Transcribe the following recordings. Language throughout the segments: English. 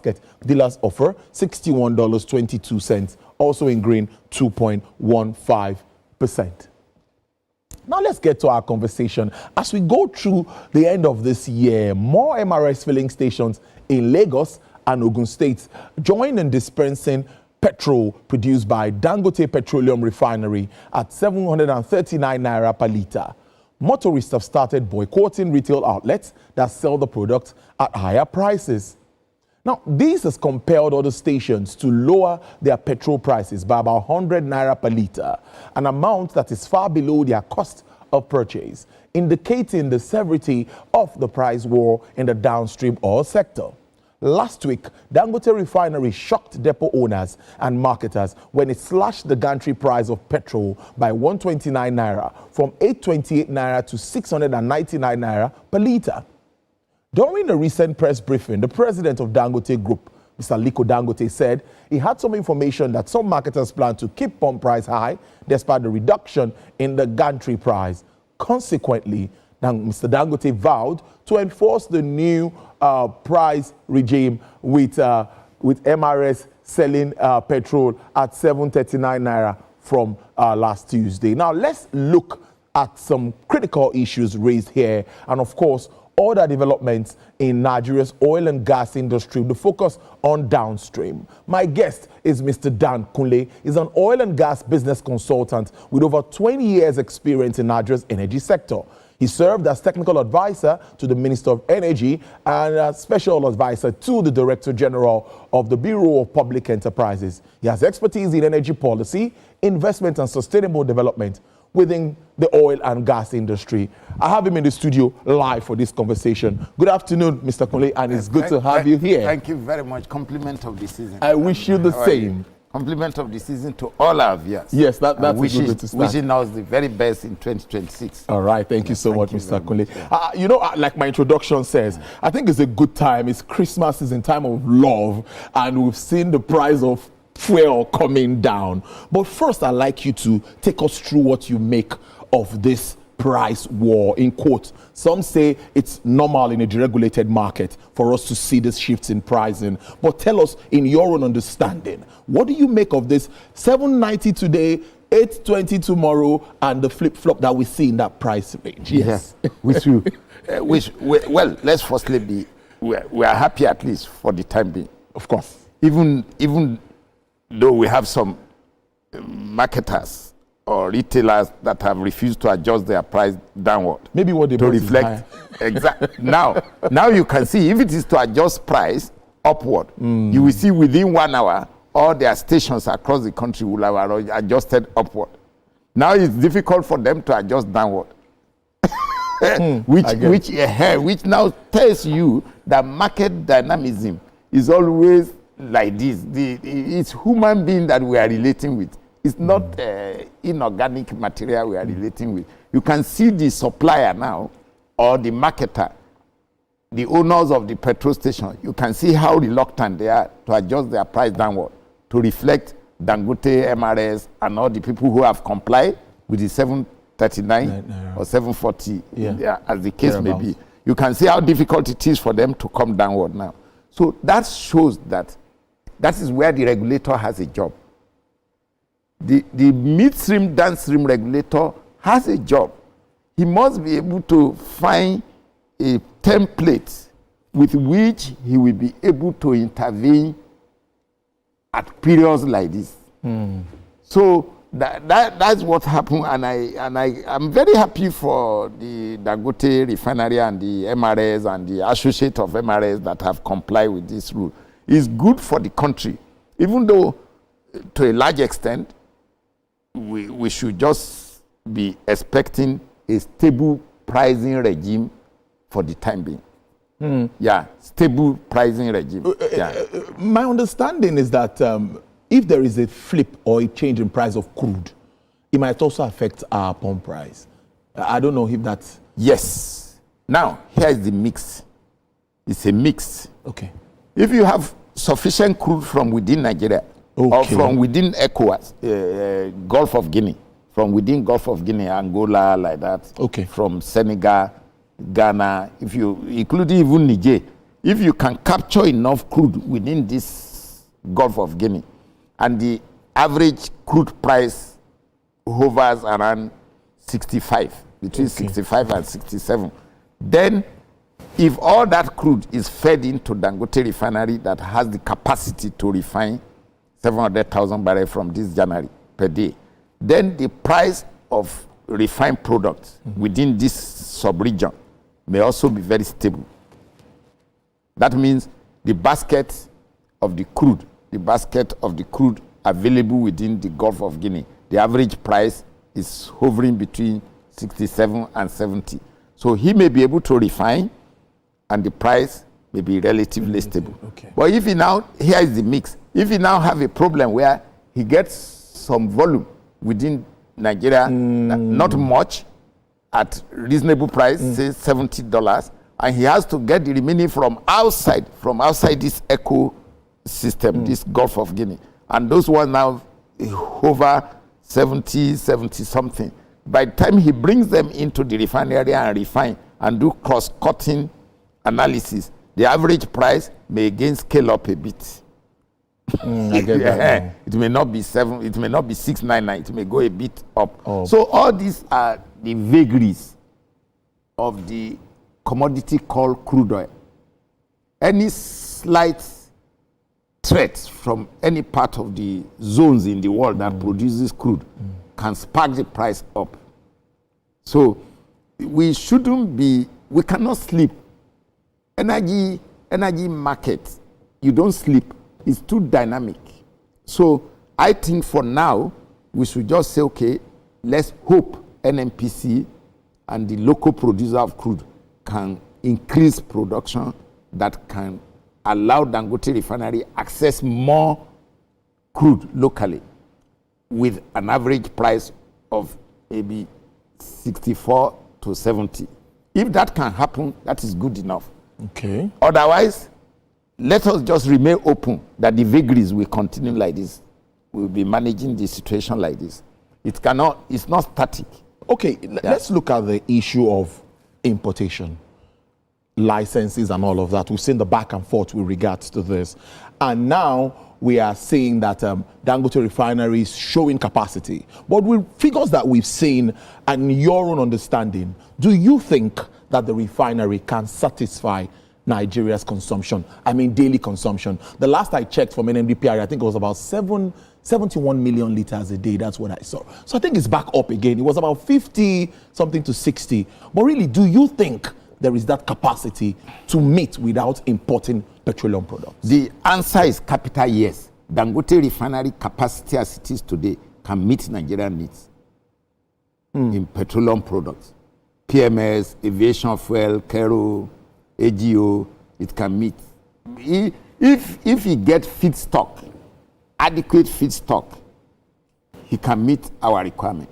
basket. Dealers offer $61.22. Also in green, 2.15%. Now let's get to our conversation. As we go through the end of this year, more MRS filling stations in Lagos and Ogun State join in dispensing petrol produced by Dangote Petroleum Refinery at 739 naira per litre. Motorists have started boycotting retail outlets that sell the product at higher prices. Now, this has compelled other stations to lower their petrol prices by about 100 naira per litre, an amount that is far below their cost of purchase, indicating the severity of the price war in the downstream oil sector. Last week, Dangote Refinery shocked depot owners and marketers when it slashed the gantry price of petrol by 129 naira from 828 naira to 699 naira per litre. During a recent press briefing, the president of Dangote Group, Mr. Liko Dangote, said he had some information that some marketers plan to keep pump price high despite the reduction in the gantry price. Consequently, Mr. Dangote vowed to enforce the new price regime with MRS selling petrol at 739 naira from last Tuesday. Now, let's look at some critical issues raised here, and of course, other developments in Nigeria's oil and gas industry, the focus on downstream. My guest is Mr. Dan Kunle. He's an oil and gas business consultant with over 20 years experience in Nigeria's energy sector. He served as technical advisor to the Minister of Energy and special advisor to the Director General of the Bureau of Public Enterprises. He has expertise in energy policy, investment and sustainable development within the oil and gas industry. I have him in the studio live for this conversation. Good afternoon, Mr. Kunle, and it's good to have you here. Thank you very much. Compliment of the season. I wish you the same. Compliment of the season to all our viewers. Yes, that's a good way to start. Wishing us the very best in 2026. All right, thank you so much, Mr. Kunle. You know, like my introduction says, I think it's a good time. It's Christmas, is in time of love, and we've seen the price of fuel coming down. But first, I'd like you to take us through what you make of this price war, in quotes. Some say it's normal in a deregulated market for us to see this shifts in pricing. But tell us, in your own understanding, what do you make of this 790 today, 820 tomorrow, and the flip-flop that we see in that price range? Yes. Well, let's firstly be, we are happy at least for the time being. Of course. Even though we have some marketers or retailers that have refused to adjust their price downward. Maybe what they to reflect exactly. Now you can see if it is to adjust price upward, you will see within 1 hour all their stations across the country will have adjusted upward. Now it's difficult for them to adjust downward. which now tells you that market dynamism is always like this. It's human being that we are relating with. It's not inorganic material we are relating with. You can see the supplier now, or the marketer, the owners of the petrol station. You can see how reluctant they are to adjust their price downward to reflect Dangote, MRS, and all the people who have complied with the 739 or 740, as the case may be. You can see how difficult it is for them to come downward now. So that shows that is where the regulator has a job. The midstream, downstream regulator has a job. He must be able to find a template with which he will be able to intervene at periods like this. So that's what happened, and I'm very happy for the Dangote Refinery and the MRS and the associate of MRS that have complied with this rule. It's good for the country, even though to a large extent we should just be expecting a stable pricing regime for the time being. Stable pricing regime. My understanding is that if there is a flip or a change in price of crude, it might also affect our pump price. I don't know if that's... Yes. Now, here is the mix. It's a mix. Okay. If you have sufficient crude from within Nigeria, or from within ECOWAS, Gulf of Guinea, from within Gulf of Guinea, Angola, like that, from Senegal, Ghana, if you include even Niger, if you can capture enough crude within this Gulf of Guinea, and the average crude price hovers around 65, between 65 and 67, then if all that crude is fed into Dangote refinery that has the capacity to refine 700,000 barrels from this January per day, then the price of refined products within this sub-region may also be very stable. That means the basket of the crude available within the Gulf of Guinea, the average price is hovering between 67 and 70. So he may be able to refine, and the price may be relatively stable. Okay. But if he now, here is the mix, if he now have a problem where he gets some volume within Nigeria, not much, at reasonable price, say $70, and he has to get the remaining from outside this ecosystem, this Gulf of Guinea, and those ones now over 70 something. By the time he brings them into the refinery and refine and do cross-cutting analysis, the average price may again scale up a bit. I get that. It may not be 699, it may go a bit up. Oh. So all these are the vagaries of the commodity called crude oil. Any slight threat from any part of the zones in the world that produces crude can spark the price up. So we cannot sleep. Energy market, you don't sleep. It's too dynamic. So I think for now, we should just say, okay, let's hope NNPC and the local producer of crude can increase production that can allow Dangote refinery access more crude locally with an average price of maybe 64 to 70. If that can happen, that is good enough. Okay. Otherwise, let us just remain open that the vagaries will continue like this. We'll be managing the situation like this. It's not static. Okay, let's look at the issue of importation, licenses and all of that. We've seen the back and forth with regards to this. And now we are seeing that Dangote refinery is showing capacity. But with figures that we've seen and your own understanding, do you think that the refinery can satisfy Nigeria's consumption? I mean, daily consumption. The last I checked from NMDPR, I think it was about 71 million liters a day. That's what I saw. So I think it's back up again. It was about 50 something to 60. But really, do you think there is that capacity to meet without importing petroleum products? The answer is capital yes. Dangote refinery capacity as it is today can meet Nigerian needs in petroleum products. PMS, aviation fuel, Kero, AGO, it can meet. If he gets feedstock, adequate feedstock, he can meet our requirement.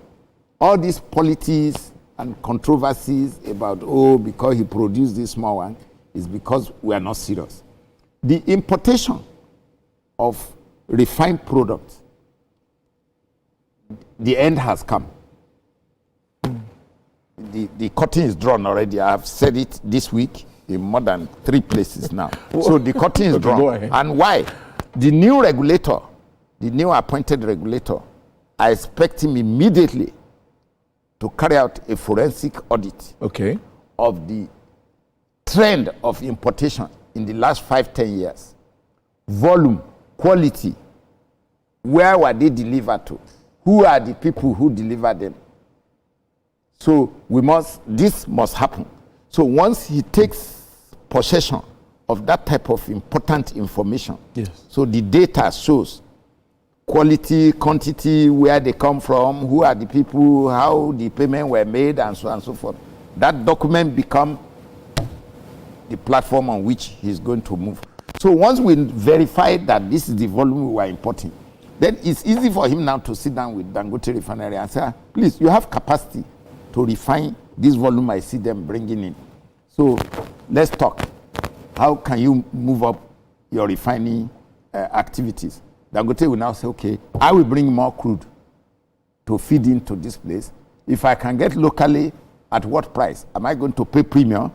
All these politics and controversies about, because he produced this small one, is because we are not serious. The importation of refined products, the end has come. The curtain is drawn already. I have said it this week in more than 3 places now. So the curtain is drawn. And why? The new regulator, the new appointed regulator, I expect him immediately to carry out a forensic audit of the trend of importation in the last 5-10 years. Volume, quality, where were they delivered to? Who are the people who deliver them? So this must happen. So once he takes possession of that type of important information, so the data shows quality, quantity, where they come from, who are the people, how the payment were made, and so on and so forth. That document becomes the platform on which he's going to move. So once we verify that this is the volume we are importing, then it's easy for him now to sit down with Dangote refinery and say, please, you have capacity to refine this volume I see them bringing in. So let's talk. How can you move up your refining activities? Dangote will now say, okay, I will bring more crude to feed into this place. If I can get locally, at what price? Am I going to pay premium?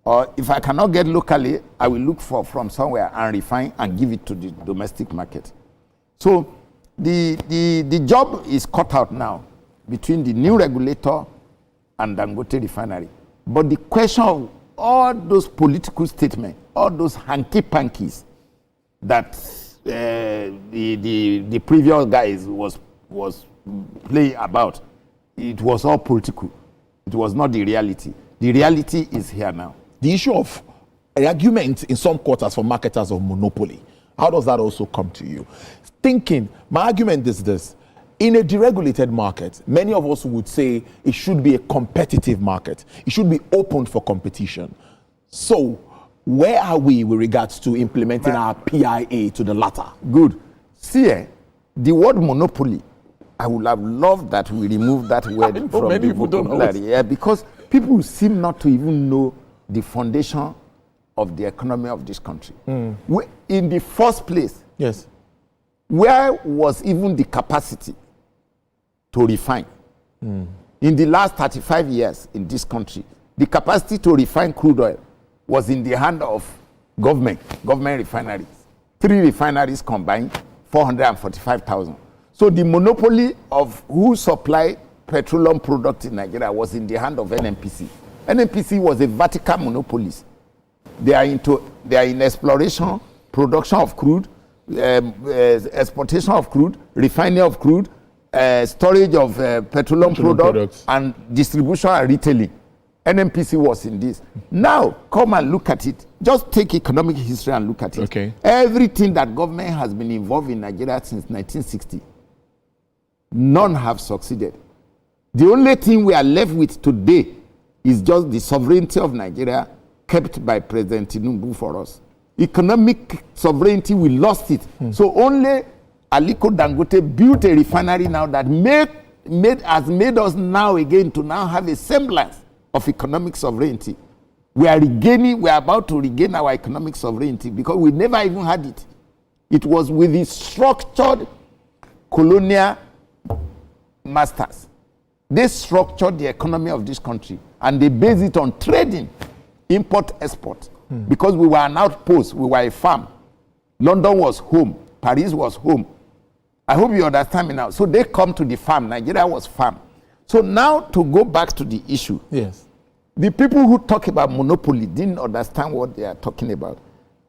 Or if I cannot get locally, I will look for from somewhere and refine and give it to the domestic market. So the job is cut out now between the new regulator and Dangote refinery. But the question of all those political statements, all those hanky-pankies that the previous guys was playing about, it was all political. It was not the reality. The reality is here now. The issue of argument in some quarters for marketers of monopoly, how does that also come to you? Thinking, my argument is this: in a deregulated market, many of us would say it should be a competitive market. It should be open for competition. So, where are we with regards to implementing our PIA to the latter? Good. See, the word monopoly, I would have loved that we remove that word from the vocabulary. Yeah, because people seem not to even know the foundation of the economy of this country. In the first place, yes, where was even the capacity to refine? In the last 35 years in this country, the capacity to refine crude oil was in the hand of government refineries. 3 refineries combined, 445,000. So the monopoly of who supplied petroleum products in Nigeria was in the hand of NNPC. NNPC was a vertical monopolist. They are in exploration, production of crude, exportation of crude, refining of crude, storage of petroleum products, and distribution and retailing. NNPC was in this. Now, come and look at it. Just take economic history and look at it. Okay. Everything that government has been involved in Nigeria since 1960, none have succeeded. The only thing we are left with today is just the sovereignty of Nigeria kept by President Tinubu for us. Economic sovereignty, we lost it. So only Aliko Dangote built a refinery now that has made us now again to now have a semblance of economic sovereignty. We are about to regain our economic sovereignty because we never even had it. It was with the structured colonial masters. They structured the economy of this country and they based it on trading, import, export. Because we were an outpost, we were a farm. London was home, Paris was home. I hope you understand me now. So they come to the farm, Nigeria was farm. So now to go back to the issue. Yes. The people who talk about monopoly didn't understand what they are talking about.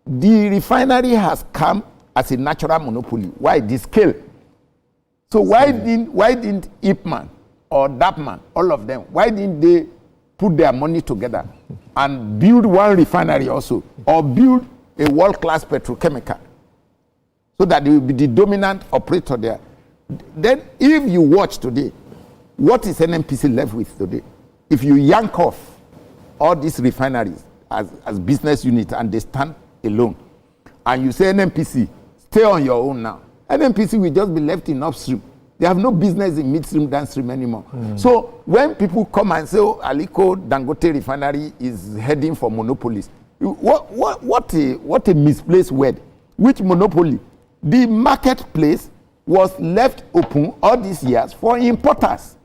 The refinery has come as a natural monopoly. Why? The scale. So why didn't Ipman or Dapman, all of them, why didn't they put their money together and build one refinery also, or build a world-class petrochemical so that they will be the dominant operator there? Then if you watch today, what is NNPC left with today? If you yank off all these refineries as business units and they stand alone, and you say NNPC, stay on your own now, NNPC will just be left in upstream. They have no business in midstream, downstream anymore. So when people come and say, oh, Aliko Dangote refinery is heading for monopolies, what a misplaced word. Which monopoly? The marketplace was left open all these years for importers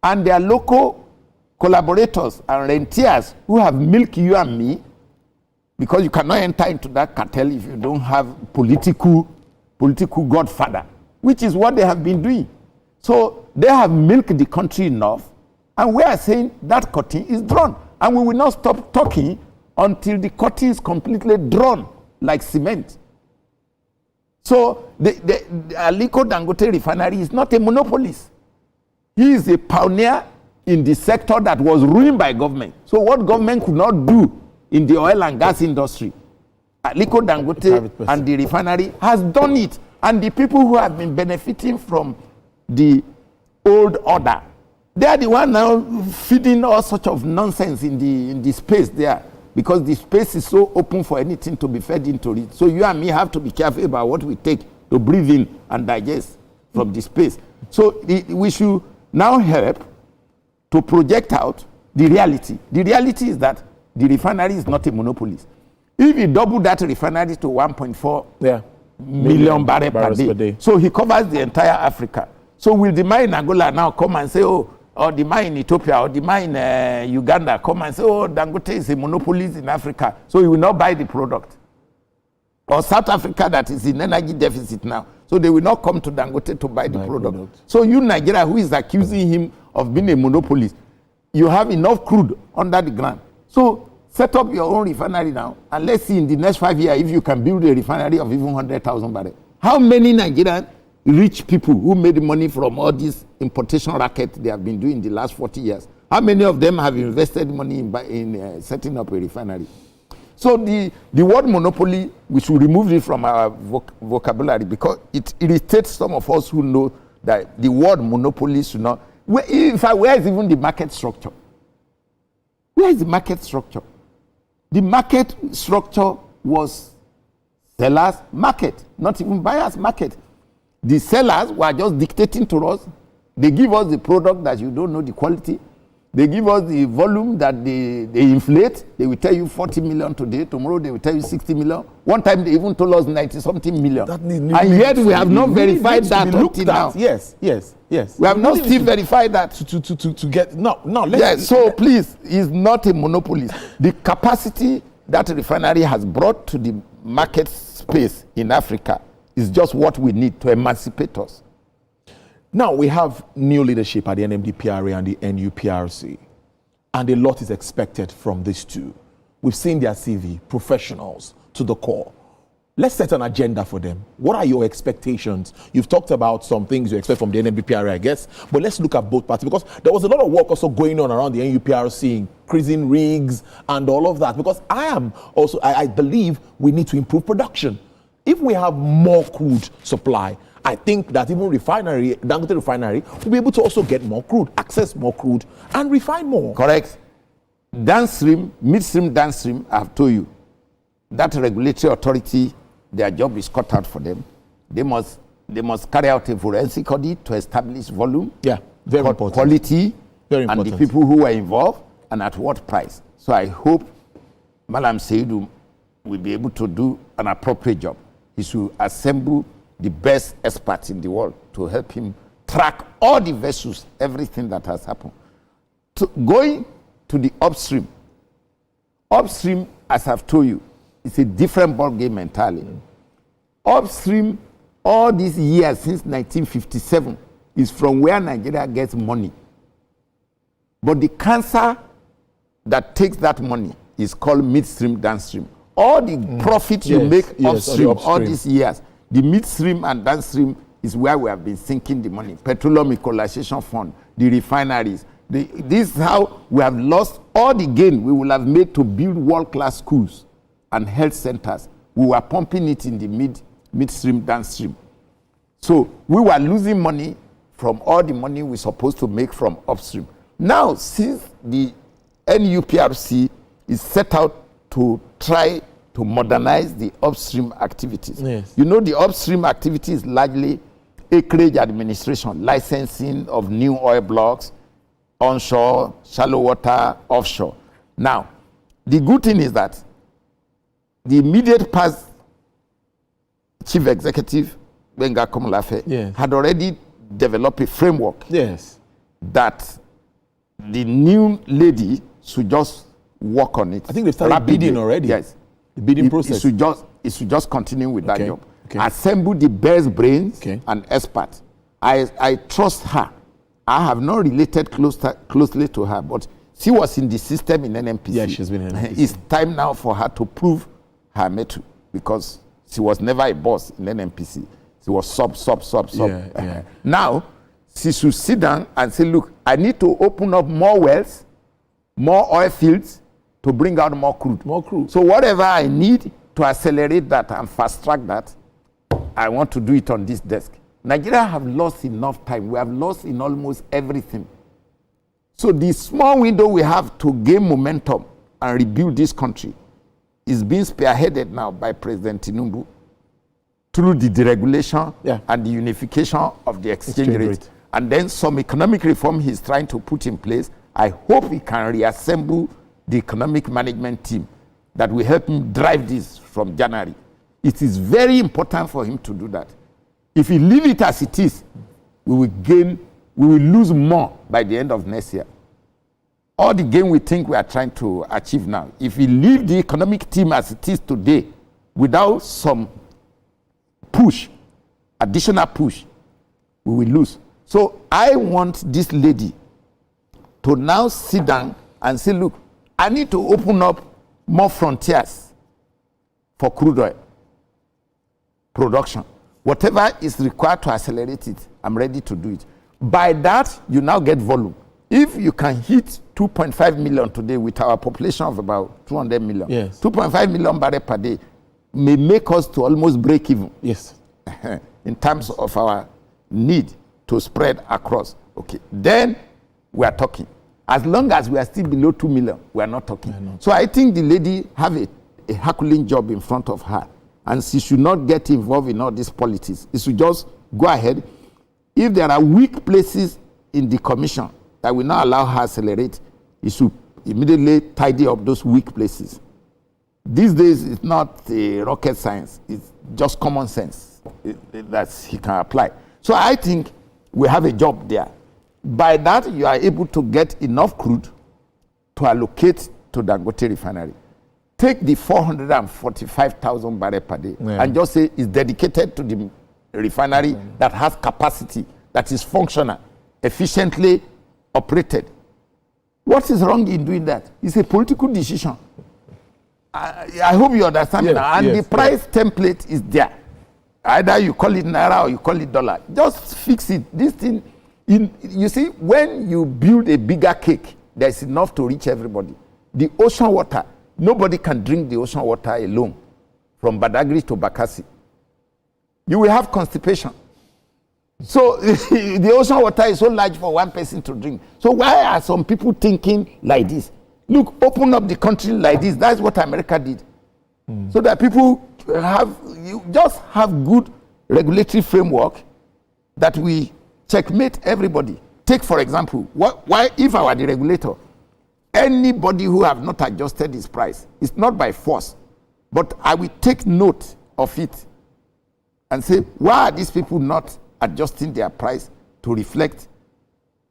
and their local collaborators and rentiers who have milked you and me, because you cannot enter into that cartel if you don't have political godfather, which is what they have been doing. So they have milked the country enough, and we are saying that curtain is drawn, and we will not stop talking until the curtain is completely drawn like cement. So the Aliko Dangote refinery is not a monopolist. He is a pioneer in the sector that was ruined by government. So what government could not do in the oil and gas industry, Aliko Dangote and the refinery has done it. And the people who have been benefiting from the old order, they are the ones now feeding all sorts of nonsense in the space there, because the space is so open for anything to be fed into it. So you and me have to be careful about what we take to breathe in and digest from the space. So we should now help to project out the reality. The reality is that the refinery is not a monopolist. If you double that refinery to 1.4 million barrels per day, so he covers the entire Africa. So will the man in Angola now come and say, oh, or the mine in Ethiopia, or the mine in Uganda come and say, oh, Dangote is a monopolist in Africa, so he will not buy the product. Or South Africa that is in energy deficit now, so they will not come to Dangote to buy the product. So you, Nigeria, who is accusing him of being a monopolist, you have enough crude under the ground. So set up your own refinery now, and let's see in the next 5 years if you can build a refinery of even 100,000 barrels. How many Nigerian rich people who made money from all this importation racket they have been doing the last 40 years, how many of them have invested money in setting up a refinery? So the word monopoly, we should remove it from our vocabulary because it irritates some of us who know that the word monopoly should not. Where is even the market structure? Where is the market structure? The market structure was sellers' market, not even buyers' market. The sellers were just dictating to us. They give us the product that you don't know the quality. They give us the volume that they inflate. They will tell you 40 million today. Tomorrow they will tell you 60 million. One time they even told us 90-something million. And yet we have not verified that until now. Yes. We have not still verified that. To get, no. Yes, so please, it's not a monopoly. The capacity that refinery has brought to the market space in Africa is just what we need to emancipate us. Now, we have new leadership at the NMDPRA and the NUPRC, and a lot is expected from these two. We've seen their CV, professionals to the core. Let's set an agenda for them. What are your expectations? You've talked about some things you expect from the NMDPRA, I guess, but let's look at both parties, because there was a lot of work also going on around the NUPRC, increasing rigs and all of that, because I believe we need to improve production. If we have more crude supply, I think that even Dangote refinery will be able to also get more crude, access more crude, and refine more. Correct. Downstream, midstream, downstream, I have told you, that regulatory authority, their job is cut out for them. They must carry out a forensic audit to establish volume, very important, quality, very important, and the people who are involved, and at what price. So I hope Malam Seidu will be able to do an appropriate job. He should assemble the best experts in the world to help him track all the vessels, everything that has happened. Going to the upstream, as I've told you, it's a different ball game entirely. Upstream, all these years since 1957, is from where Nigeria gets money. But the cancer that takes that money is called midstream, downstream. All the profit you make upstream all these years, the midstream and downstream is where we have been sinking the money. Petroleum Equalization Fund, the refineries. This is how we have lost all the gain we will have made to build world-class schools and health centers. We were pumping it in the midstream, downstream. So we were losing money from all the money we're supposed to make from upstream. Now, since the NUPRC is set out to try to modernize the upstream activities. Yes. You know, the upstream activity is largely acreage administration, licensing of new oil blocks, onshore, shallow water, offshore. Now, the good thing is that the immediate past chief executive, Benga Komolafe, had already developed a framework that the new lady should just work on it. I think they started bidding already. Yes. The bidding process. It should just continue with that job. Assemble the best brains and experts. I trust her. I have not related closely to her, but she was in the system in NNPC. Yeah, she's been in NNPC. It's time now for her to prove her mettle, because she was never a boss in NNPC. She was sub. Now, she should sit down and say, look, I need to open up more wells, more oil fields, to bring out more crude. More crude. So whatever I need to accelerate that and fast track that, I want to do it on this desk. Nigeria have lost enough time. We have lost in almost everything. So the small window we have to gain momentum and rebuild this country is being spearheaded now by President Tinubu through the deregulation and the unification of the exchange rate. And then some economic reform he's trying to put in place. I hope he can reassemble the economic management team that will help him drive this from January. It is very important for him to do that. If we leave it as it is, we will gain we will lose more by the end of next year. All the gain we think we are trying to achieve now, if we leave the economic team as it is today without some push, additional push, we will lose. So I want this lady to now sit down and say, look, I need to open up more frontiers for crude oil production. Whatever is required to accelerate it, I'm ready to do it. By that, you now get volume. If you can hit 2.5 million today with our population of about 200 million, yes. 2.5 million barrels per day may make us to almost break even. Yes. In terms of our need to spread across. Okay, then we are talking. As long as we are still below 2 million, we are not talking. So I think the lady have a Herculean job in front of her, and she should not get involved in all these politics. She should just go ahead. If there are weak places in the commission that will not allow her to accelerate, you should immediately tidy up those weak places. These days, it's not rocket science. It's just common sense that he can apply. So I think we have a job there. By that, you are able to get enough crude to allocate to Dangote refinery. Take the 445,000 barrels per day and just say it's dedicated to the refinery that has capacity, that is functional, efficiently operated. What is wrong in doing that? It's a political decision. I hope you understand me now. And the price template is there. Either you call it naira or you call it dollar. Just fix it. This thing, you see, when you build a bigger cake, there's enough to reach everybody. The ocean water, nobody can drink the ocean water alone, from Badagry to Bakassi. You will have constipation. So the ocean water is so large for one person to drink. So why are some people thinking like this? Look, open up the country like this. That's what America did. So that people you just have good regulatory framework that we checkmate everybody. Take, for example, why if I were the regulator, anybody who have not adjusted his price, it's not by force, but I will take note of it and say, why are these people not adjusting their price to reflect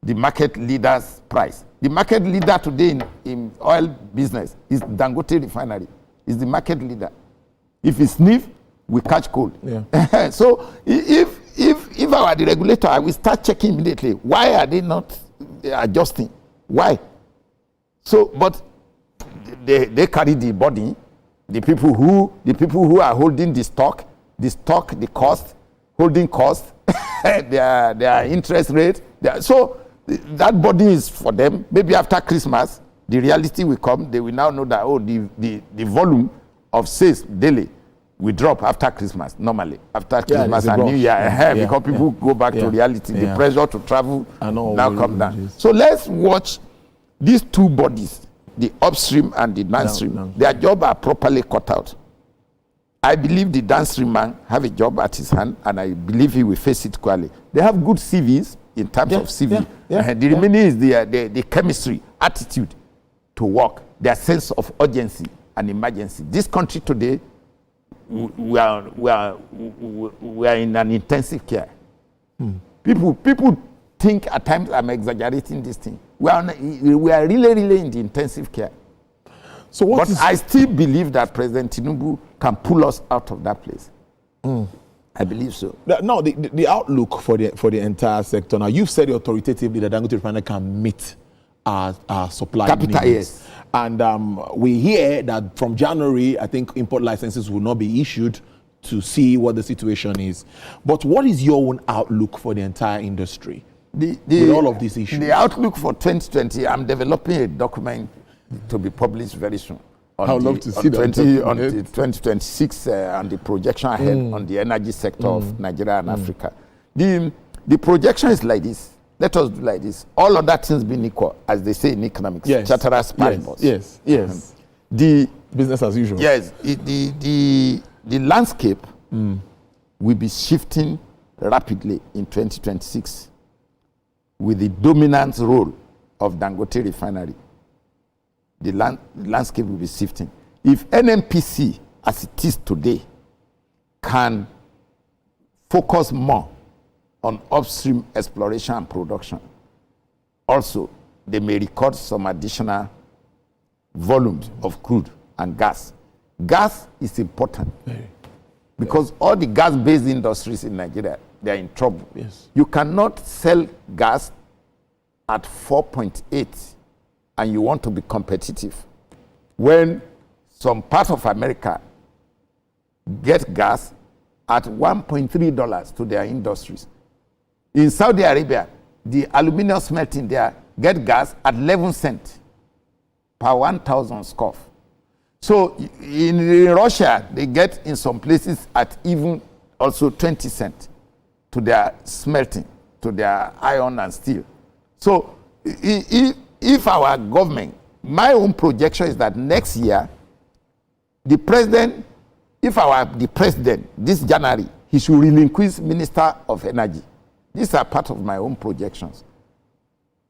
the market leader's price? The market leader today in oil business is Dangote refinery. Is the market leader. If he sniff, we catch cold. Yeah. So if I were the regulator, I will start checking immediately. Why are they not adjusting? Why? So, but they carry the body. The people who are holding the stock, the cost, holding cost, their interest rate. So that body is for them. Maybe after Christmas, the reality will come. They will now know that, oh, the volume of sales daily will drop after Christmas, normally. After Christmas and New Year, because people go back to reality. The pressure to travel now come down. So let's watch these two bodies, the upstream and the downstream. Their jobs are properly cut out. I believe the downstream man have a job at his hand, and I believe he will face it quality. They have good CVs in terms of CV. The remaining is the chemistry, attitude to work, their sense of urgency and emergency. This country today, we are in an intensive care. People think at times I'm exaggerating this thing. We are really in the intensive care. So but I still believe that President Tinubu can pull us out of that place. I believe so. No, the outlook for the entire sector. Now, you've said authoritatively that Dangote Refinery can meet our supply capital needs. Yes. And we hear that from January, I think import licenses will not be issued to see what the situation is. But what is your own outlook for the entire industry with all of these issues? The outlook for 2020, I'm developing a document to be published very soon. I would love to see that. On the 2026 and the projection ahead on the energy sector of Nigeria and Africa. The projection is like this. Let us do like this. All other things being equal, as they say in economics. Yes. Ceteris paribus. Yes. The business as usual. Yes. The landscape will be shifting rapidly in 2026 with the dominant role of Dangote refinery. The landscape will be shifting. If NNPC, as it is today, can focus more on upstream exploration and production. Also, they may record some additional volumes of crude and gas. Gas is important because all the gas-based industries in Nigeria, they are in trouble. Yes. You cannot sell gas at 4.8 and you want to be competitive when some parts of America get gas at $1.3 to their industries. In Saudi Arabia, the aluminum smelting there get gas at 11 cents per 1,000 scoff. So in Russia, they get in some places at even also 20 cents to their smelting, to their iron and steel. So if our government, my own projection is that next year, the president, the president, this January, he should relinquish Minister of Energy. These are part of my own projections.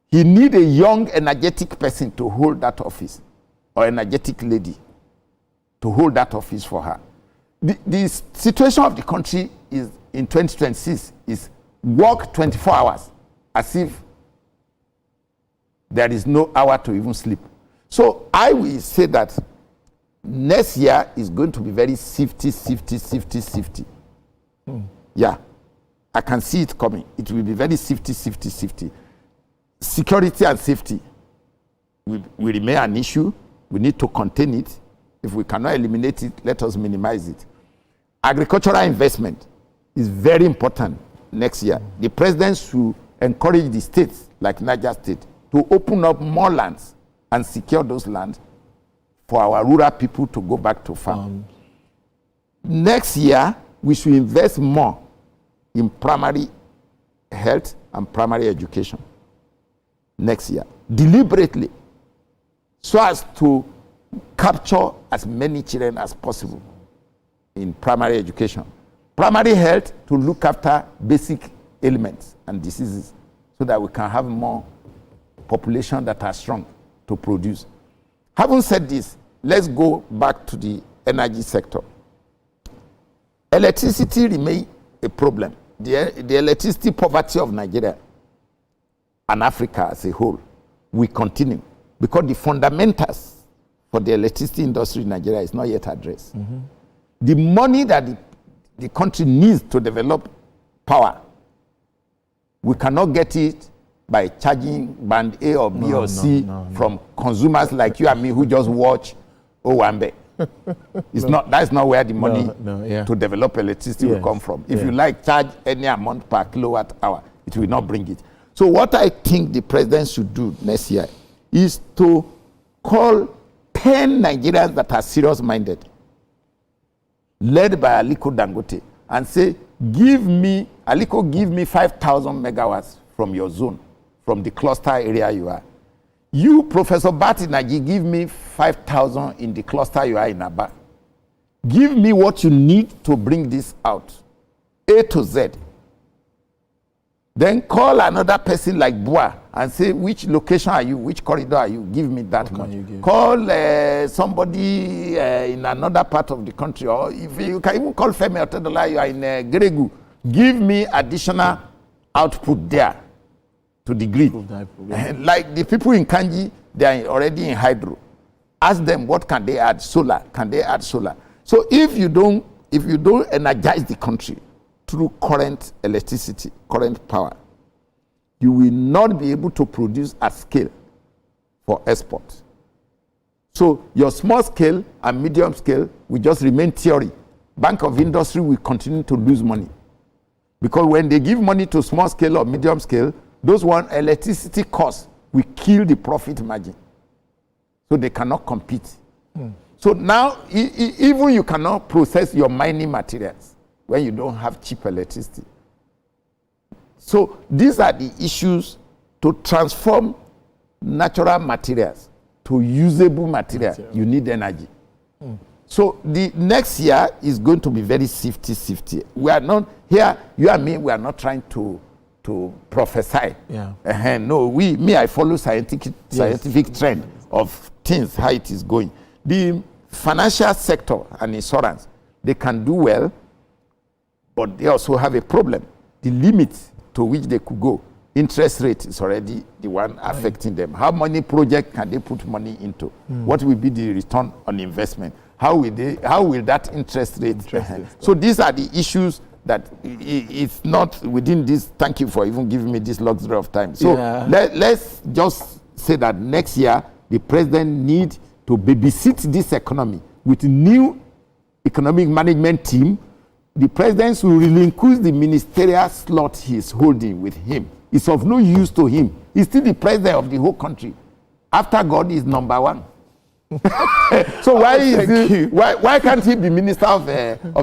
He need a young, energetic person to hold that office, or energetic lady to hold that office for her. The situation of the country is in 2026 is work 24 hours as if there is no hour to even sleep. So I will say that next year is going to be very safety. Yeah, I can see it coming. It will be very safety. Security and safety will remain an issue. We need to contain it. If we cannot eliminate it, let us minimize it. Agricultural investment is very important next year. The president should encourage the states, like Niger State, to open up more lands and secure those lands for our rural people to go back to farm. Next year, we should invest more in primary health and primary education. Next year, deliberately, so as to capture as many children as possible in primary education. Primary health to look after basic ailments and diseases so that we can have more population that are strong to produce. Having said this, let's go back to the energy sector. Electricity remains a problem. The electricity poverty of Nigeria and Africa as a whole will continue because the fundamentals for the electricity industry in Nigeria is not yet addressed. The money that the country needs to develop power, we cannot get it by charging band A or B or C from consumers like you and me who just watch Owambe. That's not where the money to develop electricity will come from. If you like, charge any amount per kilowatt hour, it will not bring it. So what I think the president should do next year is to call 10 Nigerians that are serious-minded, led by Aliko Dangote, and say, Aliko, give me 5,000 megawatts from your zone, from the cluster area you are. You, Professor Batinaji, give me 5,000 in the cluster you are in Aba. Give me what you need to bring this out, A to Z. Then call another person like Bua and say, which location are you? Which corridor are you? Give me that much. Call somebody in another part of the country, or if you can even call Femi Otedola, you are in Gregu. Give me additional output there to the grid. Like the people in Kanji, they are already in hydro. Ask them, what can they add? Solar. Can they add solar? So if you don't energize the country through current electricity, current power, you will not be able to produce at scale for export. So your small scale and medium scale will just remain theory. Bank of Industry will continue to lose money. Because when they give money to small scale or medium scale, those one electricity costs will kill the profit margin. So they cannot compete. So now, even you cannot process your mining materials when you don't have cheap electricity. So these are the issues to transform natural materials to usable material. You need energy. So the next year is going to be very safety. We are not here, you and me, we are not trying to prophesy. I follow scientific trend of things, how it is going. The financial sector and insurance, they can do well, but they also have a problem. The limit to which they could go. Interest rate is already the one affecting them. How many projects can they put money into? What will be the return on investment? How will that interest rate? So these are the issues that it's not within this. Thank you for even giving me this luxury of time. So let's just say that next year the president needs to babysit this economy with a new economic management team. The president will relinquish the ministerial slot he is holding with him. It's of no use to him. He's still the president of the whole country. After God is number one. So why can't he be minister of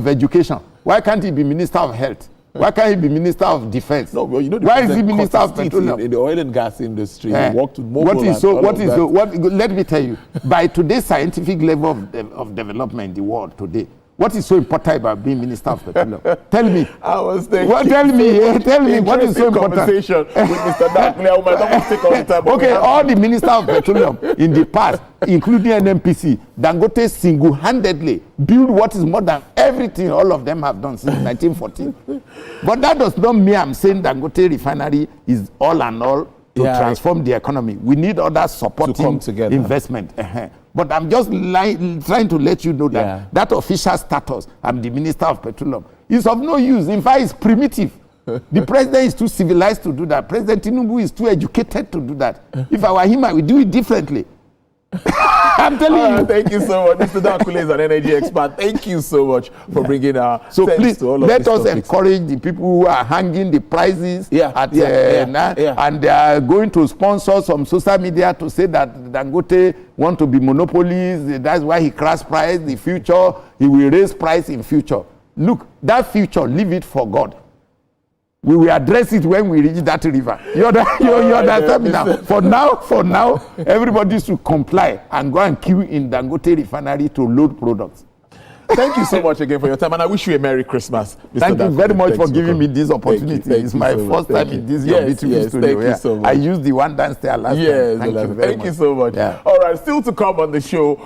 education? Why can't he be minister of health? Why can't he be minister of defense? No, well, you know, why is he minister of petroleum? In the oil and gas industry, he worked with let me tell you, by today's scientific level of development in the world today, what is so important about being minister of petroleum? Tell me. I was thinking. Tell me what is so important. Conversation with Mr. Dankle. Okay, all the minister of petroleum in the past, including NNPC, Dangote single-handedly built what is more than everything all of them have done since 1914. But that does not mean I'm saying Dangote refinery is all and all to transform the economy. We need other supporting investment. But I'm just trying to let you know that that official status, I'm the minister of petroleum, is of no use. In fact, it's primitive. The president is too civilized to do that. President Tinubu is too educated to do that. If I were him, I would do it differently. I'm telling you. Thank you so much. Mr. Dankule is an energy expert. Thank you so much for bringing so please to all of let us topics. Encourage the people who are hanging the prices and they are going to sponsor some social media to say that Dangote want to be monopolies. That's why he crashed price. The future, he will raise price in future. Look, that future, leave it for God. We will address it when we reach that river. You understand me now? For now, everybody should comply and go and queue in Dangote refinery to load products. Thank you so much again for your time, and I wish you a Merry Christmas. Mr. Thank you very much for giving me this opportunity. Thank it's my first time in this beautiful studio. Thank you so much. I used the one downstairs last time. Thank you so much. Yeah. All right, still to come on the show.